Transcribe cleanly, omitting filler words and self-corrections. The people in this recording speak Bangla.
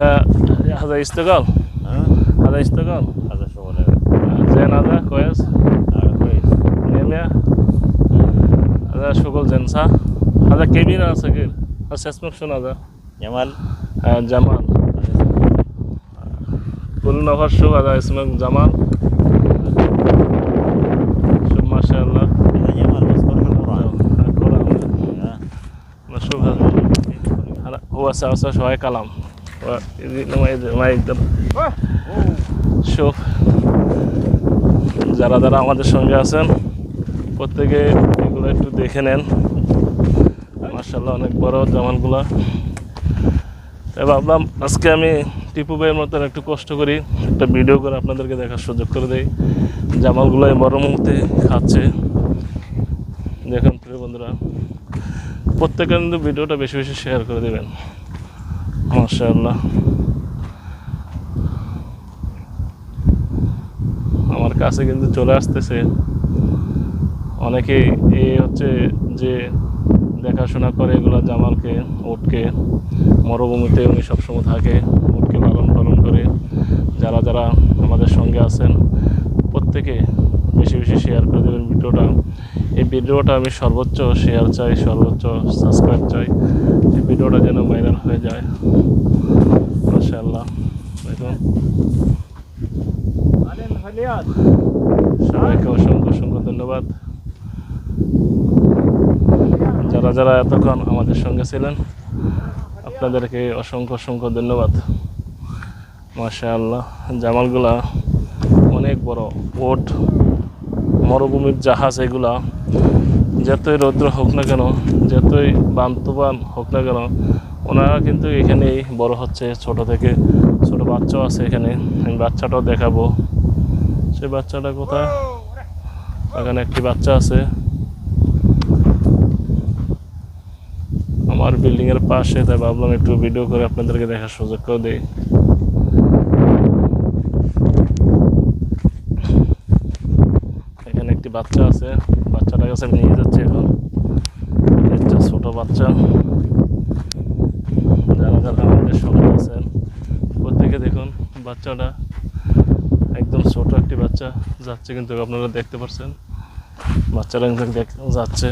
هذا يشتغل هذا يشتغل هذا شغل زين هذا كويس كويس. 100 هذا شغل زين صح هذا كبير ولا صغير هذا اسمك شنو هذا جمال جمال كل نفر شوف هذا اسمك جمال شوف ما شاء الله هذا جمال مذكور في القرآن. القرآن نشوف هذا هو سأسوي شوية كلام ما يقدر شوف যারা যারা আমাদের সঙ্গে আছেন প্রত্যেকে এগুলো একটু দেখে নেন মাশাআল্লাহ অনেক বড় জামালগুলো তাই ভাবলাম আজকে আমি টিপু ভাইয়ের মতন একটু কষ্ট করি একটা ভিডিও করে আপনাদেরকে দেখার সুযোগ করে দেই জামালগুলো এই মরুমুহূর্তে খাচ্ছে দেখুন প্রিয় বন্ধুরা প্রত্যেকে কিন্তু ভিডিওটা বেশি বেশি শেয়ার করে দেবেন মাশাআল্লাহ আমার কাছে কিন্তু চলে আসতেছে অনেকেই এই হচ্ছে যে দেখাশোনা করে এগুলো জামালকে উটকে মরুভূমিতে উনি সবসময় থাকে উটকে লালন পালন করে যারা যারা আমাদের সঙ্গে আছেন প্রত্যেকে বেশি বেশি শেয়ার করে দেবেন ভিডিওটা এই ভিডিওটা আমি সর্বোচ্চ শেয়ার চাই সর্বোচ্চ সাবস্ক্রাইব চাই এই ভিডিওটা যেন ভাইরাল হয়ে যায় মাশাআল্লাহ দেখুন সবাইকে অসংখ্য অসংখ্য ধন্যবাদ যারা যারা এতক্ষণ আমাদের সঙ্গে ছিলেন আপনাদেরকে অসংখ্য অসংখ্য ধন্যবাদ মাশাআল্লাহ জামালগুলা অনেক বড় ওট মরুভূমির জাহাজ এগুলা যতই রৌদ্র হোক না কেন যতই বান্তবান হোক না কেন ওনারা কিন্তু এখানেই বড় হচ্ছে ছোট থেকে ছোট বাচ্চাও আছে এখানে আমি বাচ্চাটাও দেখাবো সেই বাচ্চাটা কোথায় এখানে একটি বাচ্চা আছে আমার বিল্ডিং এর পাশে তাই ভাবলাম একটু ভিডিও করে আপনাদেরকে দেখার সুযোগ করে দেই এখানে একটি বাচ্চা আছে বাচ্চাটার কাছে আমি নিয়ে যাচ্ছি এখন একটা ছোট বাচ্চা যারা যারা আমাদের সঙ্গে আছেন প্রত্যেকে দেখুন বাচ্চাটা একদম ছোট একটি বাচ্চা যাচ্ছে কিন্তু আপনারা দেখতে পাচ্ছেন বাচ্চারা যাচ্ছে